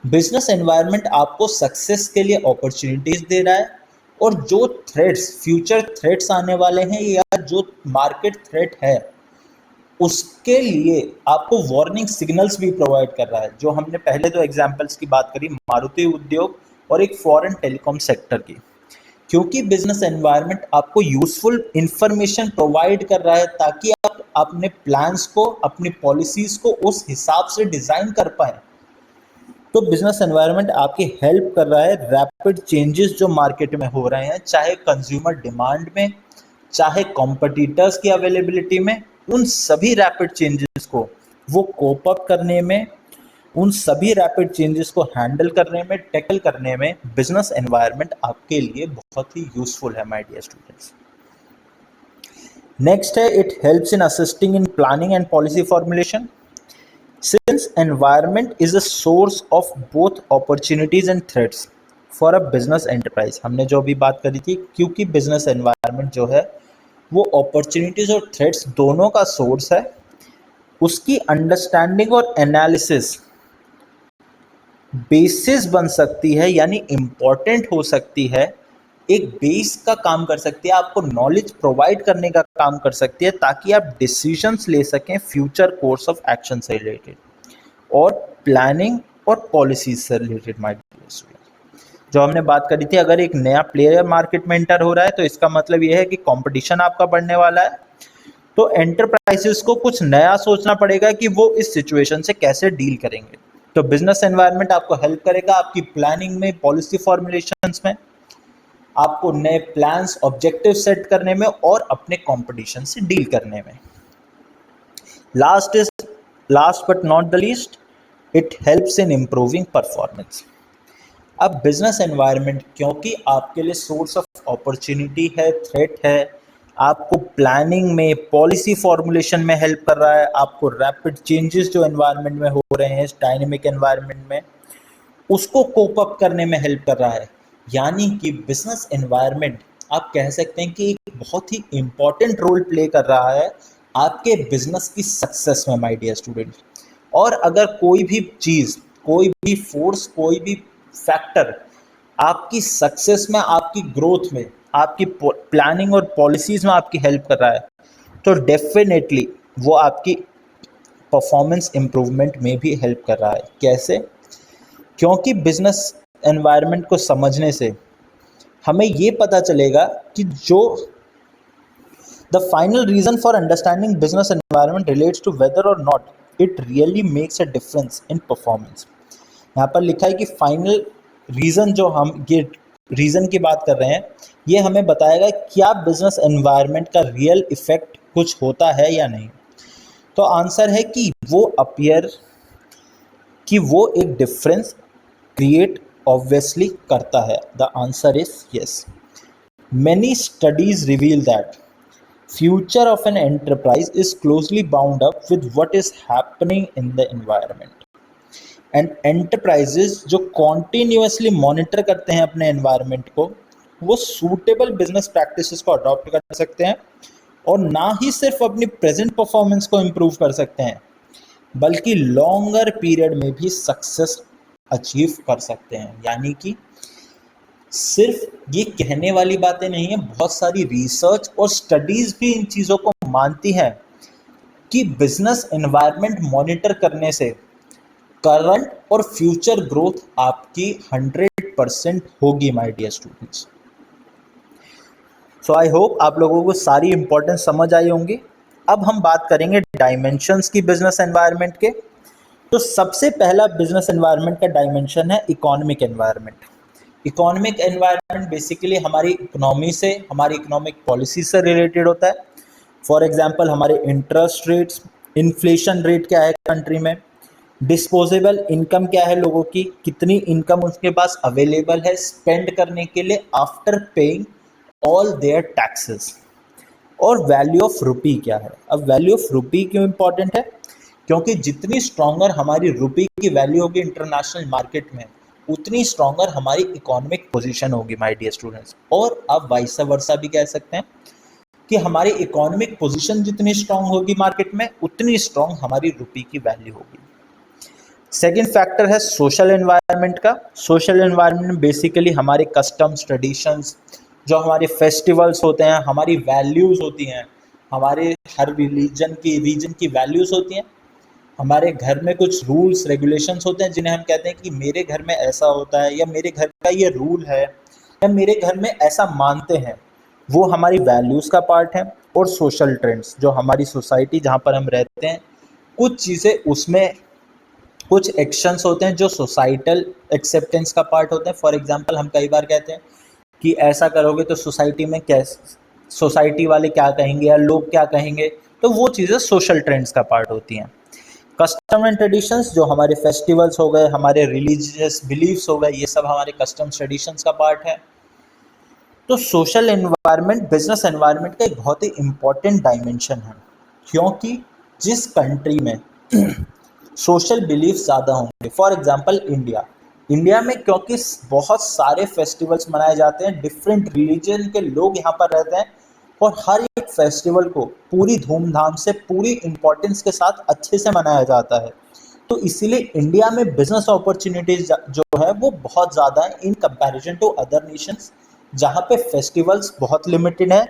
बिजनेस एनवायरनमेंट आपको सक्सेस के लिए अपॉर्चुनिटीज दे रहा है और जो थ्रेट्स, फ्यूचर थ्रेट्स आने वाले हैं या जो मार्केट थ्रेट है, उसके लिए आपको वार्निंग सिग्नल्स भी प्रोवाइड कर रहा है। जो हमने पहले दो एग्जांपल्स की बात करी, मारुति उद्योग और एक फॉरेन टेलीकॉम सेक्टर की, क्योंकि बिजनेस एनवायरनमेंट आपको यूजफुल इंफॉर्मेशन प्रोवाइड कर रहा है ताकि आप अपने प्लान्स को, अपनी पॉलिसीज को उस हिसाब से डिज़ाइन कर पाएँ। तो बिजनेस एनवायरनमेंट आपकी हेल्प कर रहा है रैपिड चेंजेस जो मार्केट में हो रहे हैं, चाहे कंज्यूमर डिमांड में, चाहे कॉम्पिटिटर्स की अवेलेबिलिटी में, उन सभी रैपिड चेंजेस को वो कोप अप करने में, उन सभी रैपिड चेंजेस को हैंडल करने में, टैकल करने में बिजनेस एनवायरनमेंट आपके लिए बहुत ही यूजफुल है माय डियर स्टूडेंट्स। नेक्स्ट है, it helps in assisting in planning and policy formulation. Since environment is a source of both opportunities and threats for a business enterprise, हमने जो भी बात करी थी, क्योंकि business environment जो है वो opportunities और threats दोनों का source है, उसकी understanding और analysis basis बन सकती है, यानी important हो सकती है, एक बेस का काम कर सकती है, आपको नॉलेज प्रोवाइड करने का काम कर सकती है ताकि आप डिसीजंस ले सकें फ्यूचर कोर्स ऑफ एक्शन से रिलेटेड और प्लानिंग और पॉलिसीज से रिलेटेड। माय डियर स्टूडेंट, जो हमने बात करी थी, अगर एक नया प्लेयर मार्केट में एंटर हो रहा है तो इसका मतलब यह है कि कंपटीशन आपका बढ़ने वाला है, तो एंटरप्राइजेस को कुछ नया सोचना पड़ेगा कि वो इस सिचुएशन से कैसे डील करेंगे। तो बिजनेस एनवायरनमेंट आपको हेल्प करेगा आपकी प्लानिंग में, पॉलिसी फॉर्मुलेशंस में, आपको नए प्लान्स, ऑब्जेक्टिव सेट करने में और अपने कंपटीशन से डील करने में। Last but not the least, it helps in improving performance. अब बिजनेस एनवायरनमेंट क्योंकि आपके लिए सोर्स ऑफ अपॉर्चुनिटी है, थ्रेट है, आपको प्लानिंग में, पॉलिसी फॉर्मुलेशन में हेल्प कर रहा है, आपको रैपिड चेंजेस जो एनवायरनमेंट में हो रहे हैं इस डायनेमिक एनवायरनमेंट में, उसको कोप अप करने में हेल्प कर रहा है। यानी कि बिजनेस एनवायरनमेंट आप कह सकते हैं कि एक बहुत ही इंपॉर्टेंट रोल प्ले कर रहा है आपके बिजनेस की सक्सेस में, माय डियर स्टूडेंट। और अगर कोई भी चीज़, कोई भी फोर्स, कोई भी फैक्टर आपकी सक्सेस में, आपकी ग्रोथ में, आपकी प्लानिंग और पॉलिसीज में आपकी हेल्प कर रहा है, तो डेफिनेटली वो आपकी परफॉर्मेंस इम्प्रूवमेंट में भी हेल्प कर रहा है। कैसे? क्योंकि बिजनेस एनवायरनमेंट को समझने से हमें ये पता चलेगा कि जो the final reason for understanding business environment relates to whether और not it really makes a difference in performance. यहाँ पर लिखा है कि फाइनल रीजन, जो हम ये रीजन की बात कर रहे हैं, ये हमें बताएगा क्या बिजनेस एनवायरनमेंट का रियल इफेक्ट कुछ होता है या नहीं। तो आंसर है कि वो एक डिफरेंस क्रिएट ऑब्वियसली करता है। The answer is yes. Many studies reveal that future of an enterprise is closely bound up with what is happening in the environment. And enterprises जो continuously monitor करते हैं अपने environment को, वो suitable business practices को adopt कर सकते हैं और ना ही सिर्फ अपनी present performance को improve कर सकते हैं, बल्कि longer period में भी success achieve कर सकते हैं। यानी कि सिर्फ ये कहने वाली बातें नहीं है, बहुत सारी रिसर्च और स्टडीज भी इन चीज़ों को मानती हैं कि बिजनेस एनवायरनमेंट मॉनिटर करने से करंट और फ्यूचर ग्रोथ आपकी 100% होगी, my dear students. So I hope आप लोगों को सारी इंपॉर्टेंस समझ आई होंगी। अब हम बात करेंगे डायमेंशंस की बिजनेस एनवायरनमेंट के। तो सबसे पहला बिजनेस एनवायरनमेंट का डायमेंशन है economic environment. Economic environment basically हमारी इकोनॉमी से, हमारी इकोनॉमिक पॉलिसी से रिलेटेड होता है। फॉर एग्जांपल हमारे इंटरेस्ट रेट्स, इन्फ्लेशन रेट क्या है कंट्री में, डिस्पोजेबल इनकम क्या है लोगों की, कितनी इनकम उनके पास अवेलेबल है स्पेंड करने के लिए after paying all their taxes, और वैल्यू ऑफ रुपी क्या है। अब वैल्यू ऑफ रुपी क्यों इंपॉर्टेंट है? क्योंकि जितनी स्ट्रॉन्गर हमारी रुपी की वैल्यू होगी इंटरनेशनल मार्केट में, उतनी स्ट्रॉन्गर हमारी इकोनॉमिक पोजीशन होगी, माय डियर स्टूडेंट्स। और आप वाइस वर्सा भी कह सकते हैं कि हमारी इकोनॉमिक पोजीशन जितनी स्ट्रांग होगी मार्केट में, उतनी स्ट्रांग हमारी रुपी की वैल्यू होगी। सेकेंड फैक्टर है सोशल एनवायरनमेंट का। सोशल एनवायरनमेंट में बेसिकली हमारे कस्टम्स, ट्रेडिशंस, जो हमारे फेस्टिवल्स होते हैं, हमारी वैल्यूज़ होती हैं, हमारे हर रीजन की वैल्यूज़ होती हैं, हमारे घर में कुछ रूल्स रेगुलेशंस होते हैं जिन्हें हम कहते हैं कि मेरे घर में ऐसा होता है, या मेरे घर का ये रूल है, या मेरे घर में ऐसा मानते हैं, वो हमारी वैल्यूज़ का पार्ट है। और सोशल ट्रेंड्स, जो हमारी सोसाइटी जहाँ पर हम रहते हैं, कुछ चीज़ें उसमें, कुछ एक्शंस होते हैं जो सोसाइटल एक्सेप्टेंस का पार्ट होते हैं। फॉर एग्जांपल हम कई बार कहते हैं कि ऐसा करोगे तो सोसाइटी में सोसाइटी वाले क्या कहेंगे या लोग क्या कहेंगे, तो वो चीज़ें सोशल ट्रेंड्स का पार्ट होती हैं। कस्टम एंड ट्रेडिशंस, जो हमारे फेस्टिवल्स हो गए, हमारे रिलीजियस बिलीव्स हो गए, ये सब हमारे कस्टम्स ट्रेडिशंस का पार्ट है। तो सोशल एनवायरनमेंट बिजनेस एनवायरनमेंट का एक बहुत ही इम्पॉर्टेंट डायमेंशन है, क्योंकि जिस कंट्री में सोशल बिलीफ ज़्यादा होंगे, फॉर एग्जांपल इंडिया में क्योंकि बहुत सारे फेस्टिवल्स मनाए जाते हैं, डिफरेंट रिलीजन के लोग यहाँ पर रहते हैं, और हर एक फेस्टिवल को पूरी धूमधाम से, पूरी इम्पोर्टेंस के साथ अच्छे से मनाया जाता है। तो इसीलिए इंडिया में बिजनेस अपॉर्चुनिटीज जो है वो बहुत ज़्यादा है in comparison to other nations, जहाँ पे फेस्टिवल्स बहुत लिमिटेड है,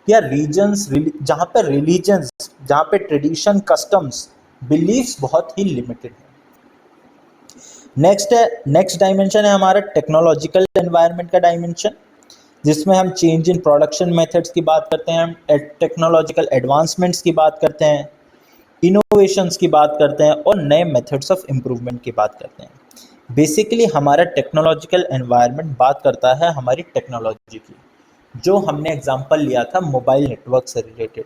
या रीजन्स जहाँ पे रिलीजन्स, जहाँ पे ट्रेडिशन, कस्टम्स, बिलीव्स बहुत ही लिमिटेड है। नेक्स्ट डायमेंशन है हमारा टेक्नोलॉजिकल एनवायरनमेंट का डायमेंशन, जिसमें हम चेंज इन प्रोडक्शन मेथड्स की बात करते हैं, टेक्नोलॉजिकल एडवांसमेंट्स की बात करते हैं, इनोवेशंस की बात करते हैं, और नए मेथड्स ऑफ इम्प्रूवमेंट की बात करते हैं। बेसिकली हमारा टेक्नोलॉजिकल एनवायरनमेंट बात करता है हमारी टेक्नोलॉजी की, जो हमने एग्जांपल लिया था मोबाइल नेटवर्क से रिलेटेड।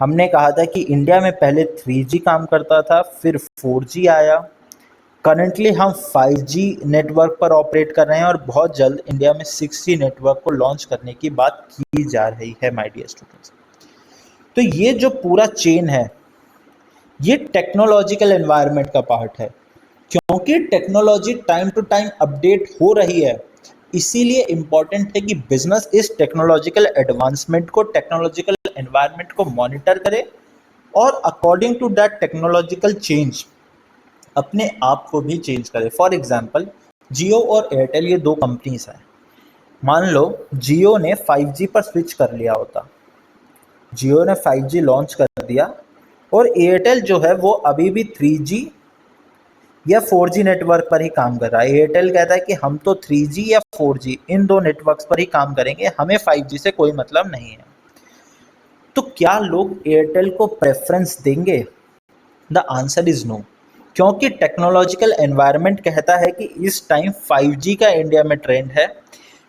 हमने कहा था कि इंडिया में पहले 3G काम करता था, फिर 4G आया, करंटली हम 5G नेटवर्क पर ऑपरेट कर रहे हैं और बहुत जल्द इंडिया में 6G नेटवर्क को लॉन्च करने की बात की जा रही है माय डियर स्टूडेंट्स। तो ये जो पूरा चेन है ये टेक्नोलॉजिकल एनवायरनमेंट का पार्ट है, क्योंकि technology time to time update हो रही है। इसीलिए इम्पॉर्टेंट है कि बिजनेस इस टेक्नोलॉजिकल एडवांसमेंट को, टेक्नोलॉजिकल एनवायरनमेंट को मॉनिटर करे और according to that technological change अपने आप को भी चेंज करे। फॉर एग्जाम्पल, जियो और एयरटेल ये दो कंपनीज हैं। मान लो जियो ने 5G पर स्विच कर लिया होता, जियो ने 5G लॉन्च कर दिया और एयरटेल जो है वो अभी भी 3G या 4G नेटवर्क पर ही काम कर रहा है। एयरटेल कहता है कि हम तो 3G या 4G इन दो नेटवर्क्स पर ही काम करेंगे, हमें 5G से कोई मतलब नहीं है। तो क्या लोग एयरटेल को प्रेफरेंस देंगे? द आंसर इज नो, क्योंकि टेक्नोलॉजिकल एनवायरनमेंट कहता है कि इस टाइम 5G का इंडिया में ट्रेंड है।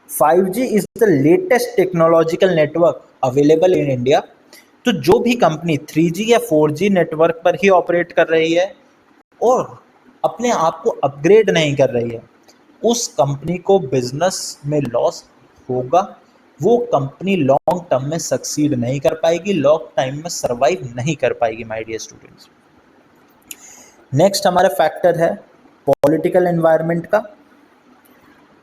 5G is the latest technological network available in India. तो जो भी कंपनी 3G या 4G नेटवर्क पर ही ऑपरेट कर रही है और अपने आप को अपग्रेड नहीं कर रही है, उस कंपनी को बिजनेस में लॉस होगा। वो कंपनी लॉन्ग टर्म में सक्सीड नहीं कर पाएगी, लॉन्ग टाइम में सर्वाइव नहीं कर पाएगी माय डियर स्टूडेंट्स। नेक्स्ट हमारा फैक्टर है पॉलिटिकल एनवायरनमेंट का।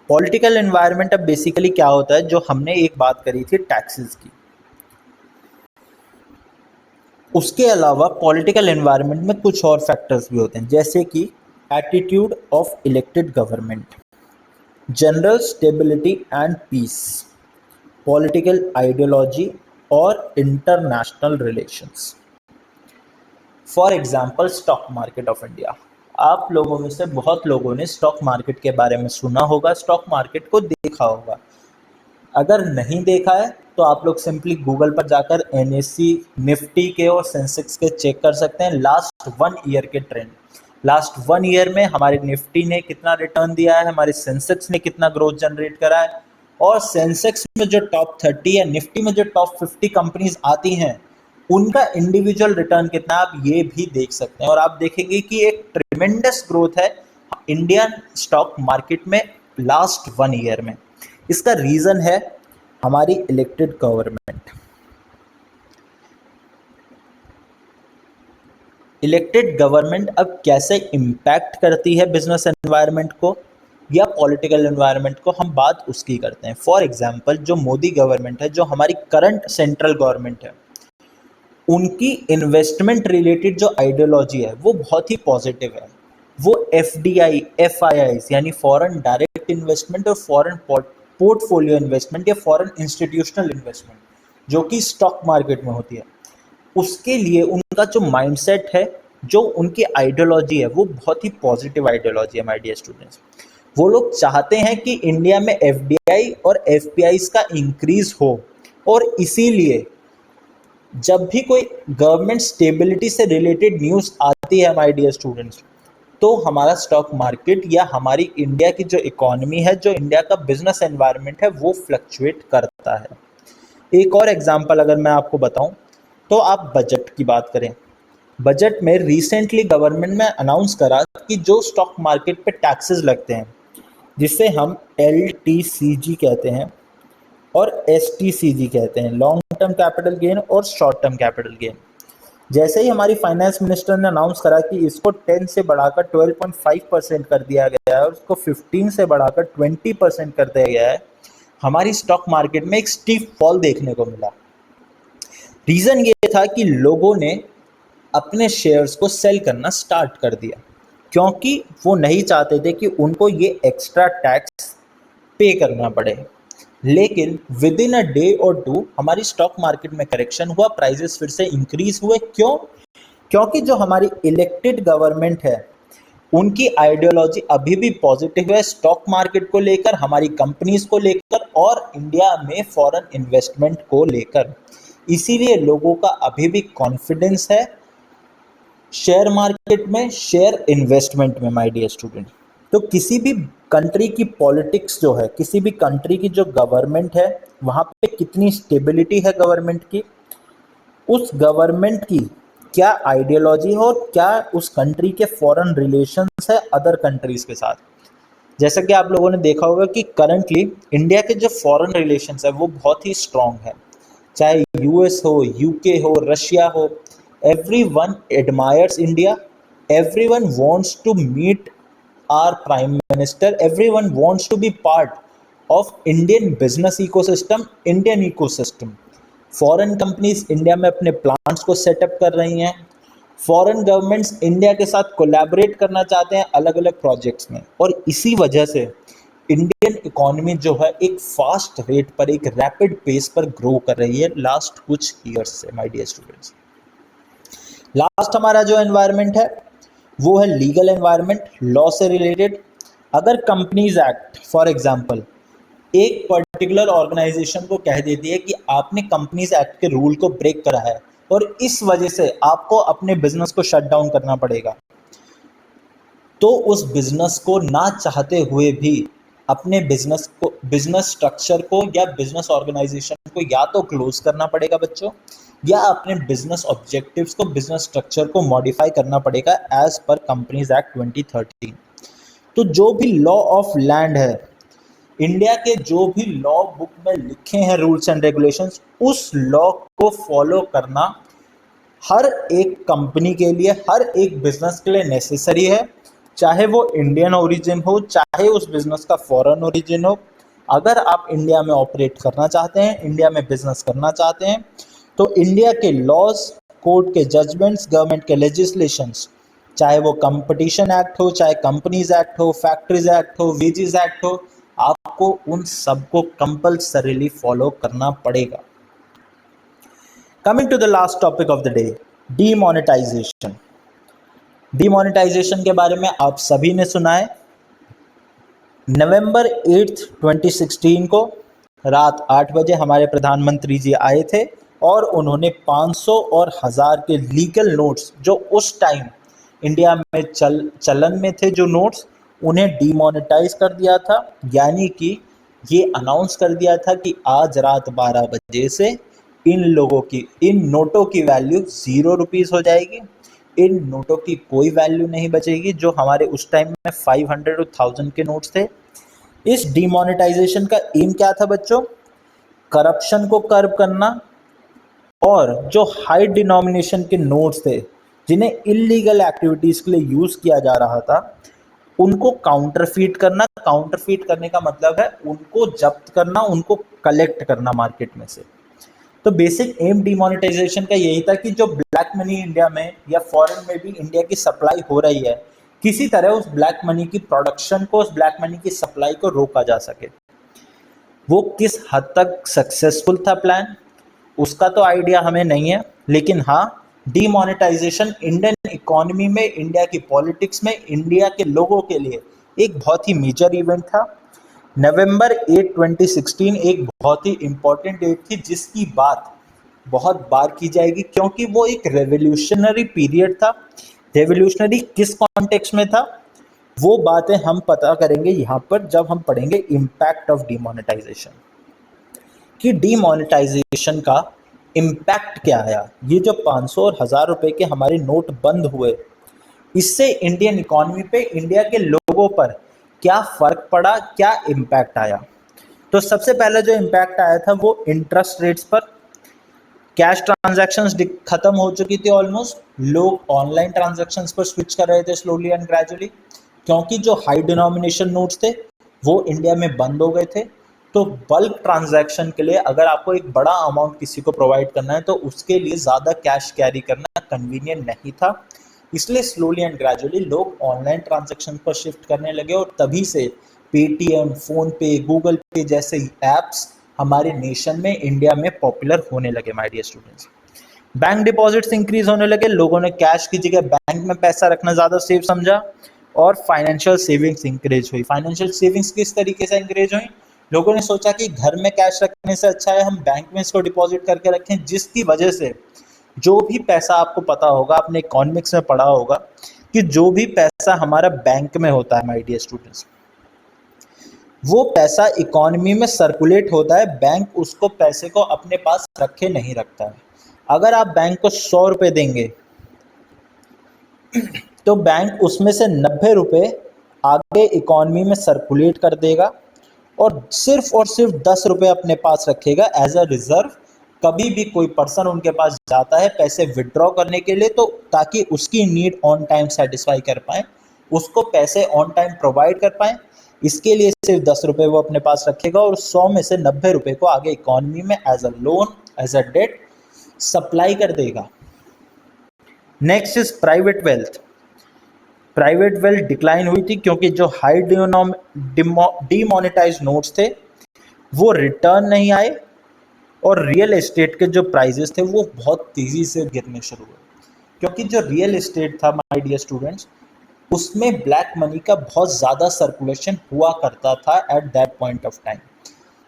पॉलिटिकल एनवायरनमेंट अब बेसिकली क्या होता है, जो हमने एक बात करी थी टैक्सेस की, उसके अलावा पॉलिटिकल एनवायरनमेंट में कुछ और फैक्टर्स भी होते हैं, जैसे कि attitude of elected government, general stability and peace, political ideology और international relations. For example, stock market of India. आप लोगों में से बहुत लोगों ने स्टॉक मार्केट के बारे में सुना होगा, स्टॉक मार्केट को देखा होगा। अगर नहीं देखा है तो आप लोग सिंपली गूगल पर जाकर NSE, निफ्टी के और सेंसेक्स के चेक कर सकते हैं लास्ट 1 ईयर के ट्रेंड। लास्ट 1 ईयर में हमारे निफ्टी ने कितना रिटर्न दिया है, हमारे सेंसेक्स ने कितना ग्रोथ जनरेट करा है, और सेंसेक्स में जो टॉप 30 या निफ्टी में जो टॉप 50 कंपनीज आती हैं उनका इंडिविजुअल रिटर्न कितना, आप ये भी देख सकते हैं। और आप देखेंगे कि एक ट्रिमेंडस ग्रोथ है इंडियन स्टॉक मार्केट में लास्ट 1 ईयर में। इसका रीजन है हमारी इलेक्टेड गवर्नमेंट। इलेक्टेड गवर्नमेंट अब कैसे इम्पैक्ट करती है बिजनेस एनवायरनमेंट को या पॉलिटिकल एनवायरनमेंट को, हम बात उसकी करते हैं। फॉर एग्जांपल, जो मोदी गवर्नमेंट है, जो हमारी करंट सेंट्रल गवर्नमेंट है, उनकी इन्वेस्टमेंट रिलेटेड जो आइडियोलॉजी है वो बहुत ही पॉजिटिव है। वो FDI, FIIs यानी फॉरेन डायरेक्ट इन्वेस्टमेंट और फॉरेन पोर्टफोलियो इन्वेस्टमेंट या फॉरेन इंस्टीट्यूशनल इन्वेस्टमेंट जो कि स्टॉक मार्केट में होती है, उसके लिए उनका जो माइंडसेट है, जो उनकी आइडियोलॉजी है, वो बहुत ही पॉजिटिव आइडियोलॉजी है माय डियर स्टूडेंट्स। वो लोग चाहते हैं कि इंडिया में FDI और FPIs का इंक्रीज हो, और इसीलिए जब भी कोई गवर्नमेंट स्टेबिलिटी से रिलेटेड न्यूज़ आती है माय डियर स्टूडेंट्स, तो हमारा स्टॉक मार्केट या हमारी इंडिया की जो इकोनॉमी है, जो इंडिया का बिजनेस एनवायरनमेंट है, वो फ्लक्चुएट करता है। एक और एग्जांपल अगर मैं आपको बताऊं, तो आप बजट की बात करें। बजट में रिसेंटली गवर्नमेंट ने अनाउंस करा कि जो स्टॉक मार्केट पे टैक्सेस लगते हैं, जिसे हम LTCG कहते हैं और STCG कहते हैं, लॉन्ग टर्म कैपिटल गेन और शॉर्ट टर्म कैपिटल गेन, जैसे ही हमारी फाइनेंस मिनिस्टर ने अनाउंस करा कि इसको 10 से बढ़ाकर 12.5% कर दिया गया है और उसको 15 से बढ़ाकर 20% कर दिया गया है, हमारी स्टॉक मार्केट में एक स्टीप फॉल देखने को मिला। रीज़न ये था कि लोगों ने अपने शेयर्स को सेल करना स्टार्ट कर दिया, क्योंकि वो नहीं चाहते थे कि उनको ये एक्स्ट्रा टैक्स पे करना पड़े। लेकिन विद इन अ डे और 2 हमारी स्टॉक मार्केट में करेक्शन हुआ, प्राइजेस फिर से इंक्रीज हुए। क्यों? क्योंकि जो हमारी इलेक्टेड गवर्नमेंट है उनकी आइडियोलॉजी अभी भी पॉजिटिव है स्टॉक मार्केट को लेकर, हमारी कंपनीज को लेकर और इंडिया में फॉरेन इन्वेस्टमेंट को लेकर। इसीलिए लोगों का अभी भी कॉन्फिडेंस है शेयर मार्केट में, शेयर इन्वेस्टमेंट में माय डियर स्टूडेंट। तो किसी भी कंट्री की पॉलिटिक्स जो है, किसी भी कंट्री की जो गवर्नमेंट है, वहाँ पे कितनी स्टेबिलिटी है गवर्नमेंट की, उस गवर्नमेंट की क्या आइडियोलॉजी है और क्या उस कंट्री के फॉरेन रिलेशंस है अदर कंट्रीज के साथ। जैसा कि आप लोगों ने देखा होगा कि करंटली इंडिया के जो फॉरेन रिलेशंस है वो बहुत ही स्ट्रांग है, चाहे यूएस हो, यूके हो, रशिया हो, everyone admires India, everyone wants to meet our prime minister, everyone wants to be part of Indian business ecosystem, Indian ecosystem। Foreign companies India में अपने प्लांट्स को सेटअप कर रही हैं, फॉरेन गवर्नमेंट्स इंडिया के साथ कोलैबोरेट करना चाहते हैं अलग अलग प्रोजेक्ट्स में, और इसी वजह से इंडियन इकोनॉमी जो है एक फास्ट रेट पर, एक रैपिड पेस पर ग्रो कर रही है लास्ट कुछ ईयर्स से माय डियर स्टूडेंट्स। लास्ट हमारा जो एनवायरनमेंट है वो है लीगल एनवायरनमेंट, लॉ से रिलेटेड। अगर कंपनीज एक्ट फॉर एग्जांपल एक पर्टिकुलर ऑर्गेनाइजेशन को कह देती है कि आपने कंपनीज एक्ट के रूल को ब्रेक करा है और इस वजह से आपको अपने बिजनेस को शट डाउन करना पड़ेगा, तो उस बिजनेस को ना चाहते हुए भी अपने बिजनेस स्ट्रक्चर को या बिजनेस ऑर्गेनाइजेशन को या तो क्लोज करना पड़ेगा बच्चों, या अपने बिजनेस ऑब्जेक्टिव्स को, बिजनेस स्ट्रक्चर को मॉडिफाई करना पड़ेगा एज पर कंपनीज एक्ट 2013। तो जो भी लॉ ऑफ लैंड है, इंडिया के जो भी लॉ बुक में लिखे हैं रूल्स एंड रेगुलेशंस, उस लॉ को फॉलो करना हर एक कंपनी के लिए, हर एक बिजनेस के लिए नेसेसरी है, चाहे वो इंडियन ओरिजिन हो, चाहे उस बिजनेस का फॉरेन ओरिजिन हो। अगर आप इंडिया में ऑपरेट करना चाहते हैं, इंडिया में बिजनेस करना चाहते हैं, तो इंडिया के लॉज, कोर्ट के जजमेंट्स, गवर्नमेंट के लेजिस्लेशंस, चाहे वो कंपटीशन एक्ट हो, चाहे कंपनीज एक्ट हो, फैक्ट्रीज एक्ट हो, वेजेस एक्ट हो, आपको उन सबको कंपल्सरीली फॉलो करना पड़ेगा। Coming to the last topic of the day, demonetisation. Demonetisation के बारे में आप सभी ने सुना है। नवंबर 8 2016 को रात 8 बजे हमारे प्रधानमंत्री जी आए थे और उन्होंने 500 और 1000 के लीगल नोट्स जो उस टाइम इंडिया में चलन में थे, जो नोट्स, उन्हें डीमोनेटाइज कर दिया था। यानी कि ये अनाउंस कर दिया था कि आज रात 12 बजे से इन नोटों की वैल्यू 0 रुपीज़ हो जाएगी, इन नोटों की कोई वैल्यू नहीं बचेगी, जो हमारे उस टाइम में 500 और 1000 के नोट्स थे। इस डीमोनेटाइजेशन का एम क्या था बच्चों? करप्शन को कर्ब करना, और जो हाई डिनोमिनेशन के नोट्स थे जिन्हें इलीगल एक्टिविटीज़ के लिए यूज़ किया जा रहा था, उनको काउंटरफीट करना। काउंटरफीट करने का मतलब है उनको जब्त करना, उनको कलेक्ट करना मार्केट में से। तो बेसिक एम डिमोनेटाइजेशन का यही था कि जो ब्लैक मनी इंडिया में या फॉरेन में भी इंडिया की सप्लाई हो रही है, किसी तरह उस ब्लैक मनी की प्रोडक्शन को, उस ब्लैक मनी की सप्लाई को रोका जा सके। वो किस हद तक सक्सेसफुल था प्लान, उसका तो आइडिया हमें नहीं है, लेकिन हाँ, डीमोनेटाइजेशन इंडियन इकोनॉमी में, इंडिया की पॉलिटिक्स में, इंडिया के लोगों के लिए एक बहुत ही मेजर इवेंट था। नवंबर 8 2016 एक बहुत ही इंपॉर्टेंट डेट थी जिसकी बात बहुत बार की जाएगी, क्योंकि वो एक रेवोल्यूशनरी पीरियड था। रेवोल्यूशनरी किस कॉन्टेक्स्ट में था, वो बातें हम पता करेंगे यहाँ पर जब हम पढ़ेंगे इम्पैक्ट ऑफ डीमोनेटाइजेशन, कि डीमोनेटाइजेशन का इम्पैक्ट क्या आया। ये जो 500 और 1000 रुपए के हमारे नोट बंद हुए, इससे इंडियन इकोनॉमी पे, इंडिया के लोगों पर क्या फ़र्क पड़ा, क्या इम्पैक्ट आया। तो सबसे पहले जो इम्पैक्ट आया था वो इंटरेस्ट रेट्स पर। कैश ट्रांजैक्शंस खत्म हो चुकी थी ऑलमोस्ट, लोग ऑनलाइन ट्रांजैक्शंस पर स्विच कर रहे थे स्लोली एंड ग्रेजुअली, क्योंकि जो हाई डिनोमिनेशन नोट्स थे वो इंडिया में बंद हो गए थे। तो बल्क ट्रांजैक्शन के लिए अगर आपको एक बड़ा अमाउंट किसी को प्रोवाइड करना है तो उसके लिए ज़्यादा कैश कैरी करना कन्वीनियंट नहीं था, इसलिए स्लोली एंड ग्रेजुअली लोग ऑनलाइन ट्रांजैक्शन पर शिफ्ट करने लगे, और तभी से पेटीएम, फ़ोनपे, गूगल पे जैसे ऐप्स हमारे नेशन में, इंडिया में पॉपुलर होने लगे my dear students. Bank deposits increase होने लगे, लोगों ने कैश की जगह बैंक में पैसा रखना ज़्यादा सेफ समझा, और फाइनेंशियल सेविंग्स इंक्रीज हुई। फाइनेंशियल सेविंग्स किस तरीके से इंक्रीज हुई? लोगों ने सोचा कि घर में कैश रखने से अच्छा है हम बैंक में इसको डिपॉजिट करके रखें, जिसकी वजह से जो भी पैसा, आपको पता होगा, आपने इकोनॉमिक्स में पढ़ा होगा कि जो भी पैसा हमारा बैंक में होता है माय डियर स्टूडेंट्स, वो पैसा इकोनॉमी में सर्कुलेट होता है, बैंक उसको पैसे को अपने पास रखे नहीं रखता है। अगर आप बैंक को 100 रुपये देंगे तो बैंक उसमें से 90 रुपये आगे इकॉनमी में सर्कुलेट कर देगा और सिर्फ 10 रुपये अपने पास रखेगा एज अ रिजर्व। कभी भी कोई पर्सन उनके पास जाता है पैसे विड्रॉ करने के लिए, तो ताकि उसकी नीड ऑन टाइम सेटिस्फाई कर पाए, उसको पैसे ऑन टाइम प्रोवाइड कर पाए, इसके लिए सिर्फ 10 रुपये वो अपने पास रखेगा और 100 में से 90 रुपये को आगे इकॉनमी में as a loan, as a debt supply कर देगा। Next is private wealth. Private wealth decline हुई थी क्योंकि जो हाई डिमोनेटाइज नोट्स थे वो रिटर्न नहीं आए और रियल एस्टेट के जो प्राइजेस थे वो बहुत तेज़ी से गिरने शुरू हुए, क्योंकि जो रियल एस्टेट था माय डियर स्टूडेंट्स, उसमें ब्लैक मनी का बहुत ज़्यादा सर्कुलेशन हुआ करता था at that point of time.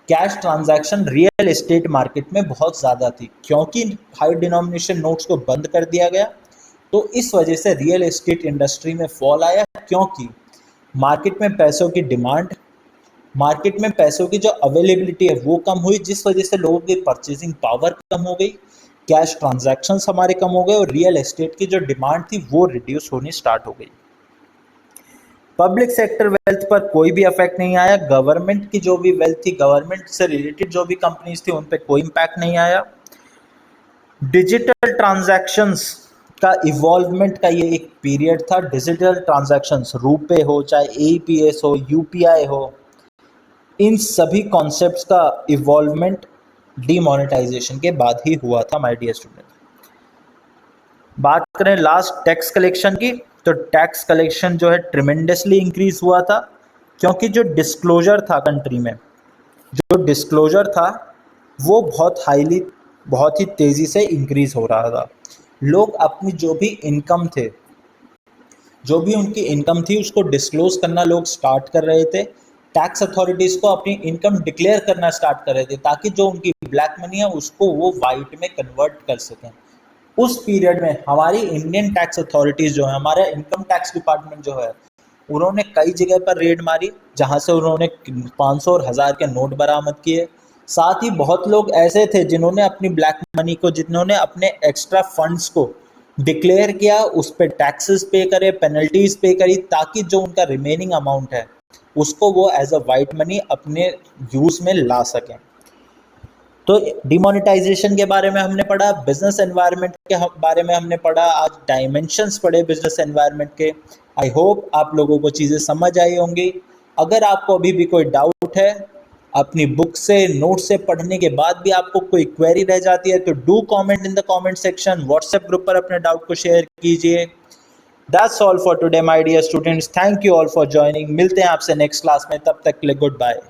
Cash transaction real estate market में बहुत ज़्यादा थी, क्योंकि हाई डिनोमिनेशन नोट्स को बंद कर दिया गया तो इस वजह से रियल एस्टेट इंडस्ट्री में फॉल आया, क्योंकि मार्केट में पैसों की डिमांड, मार्केट में पैसों की जो अवेलेबिलिटी है वो कम हुई, जिस वजह से लोगों की परचेजिंग पावर कम हो गई, कैश ट्रांजैक्शंस हमारे कम हो गए और रियल एस्टेट की जो डिमांड थी वो रिड्यूस होनी स्टार्ट हो गई। पब्लिक सेक्टर वेल्थ पर कोई भी इफेक्ट नहीं आया। गवर्नमेंट की जो भी वेल्थ थी, गवर्नमेंट से रिलेटेड जो भी कंपनीज थी, उन पर कोई इम्पैक्ट नहीं आया। डिजिटल ट्रांजैक्शंस का इवॉल्वमेंट का ये एक पीरियड था। डिजिटल ट्रांजैक्शंस, रुपे हो चाहे एईपीएस हो, यूपीआई हो, इन सभी कॉन्सेप्ट्स का इवॉल्वमेंट डीमोनेटाइजेशन के बाद ही हुआ था माय डियर स्टूडेंट। बात करें लास्ट टैक्स कलेक्शन की, तो टैक्स कलेक्शन जो है ट्रिमेंडसली इंक्रीज हुआ था, क्योंकि जो डिस्क्लोजर था कंट्री में, जो डिस्क्लोजर था वो बहुत ही तेज़ी से इंक्रीज हो रहा था। लोग अपनी जो भी इनकम थे, जो भी उनकी इनकम थी, उसको डिस्क्लोज करना लोग स्टार्ट कर रहे थे। टैक्स अथॉरिटीज़ को अपनी इनकम डिक्लेयर करना स्टार्ट कर रहे थे, ताकि जो उनकी ब्लैक मनी है उसको वो वाइट में कन्वर्ट कर सकें। उस पीरियड में हमारी इंडियन टैक्स अथॉरिटीज़ जो है, हमारा इनकम टैक्स डिपार्टमेंट जो है, उन्होंने कई जगह पर रेड मारी, जहां से उन्होंने 500 और 1000 के नोट बरामद किए। साथ ही बहुत लोग ऐसे थे जिन्होंने अपनी ब्लैक मनी को, जिन्होंने अपने एक्स्ट्रा फंड्स को डिक्लेयर किया, उस पर टैक्सेस पे करे, पेनल्टीज पे करी, ताकि जो उनका रिमेनिंग अमाउंट है उसको वो एज अ वाइट मनी अपने यूज़ में ला सकें। तो डिमोनेटाइजेशन के बारे में हमने पढ़ा, बिजनेस एनवायरनमेंट के बारे में हमने पढ़ा, आज डायमेंशंस पढ़े बिजनेस एनवायरनमेंट के। आई होप आप लोगों को चीज़ें समझ आई होंगी। अगर आपको अभी भी कोई डाउट है, अपनी बुक से, नोट से पढ़ने के बाद भी आपको कोई क्वेरी रह जाती है, तो do comment in the comment section. WhatsApp group पर अपने डाउट को शेयर कीजिए। That's all for today my dear students, thank you all for joining. मिलते हैं आपसे नेक्स्ट क्लास में, तब तक के लिए गुड बाय।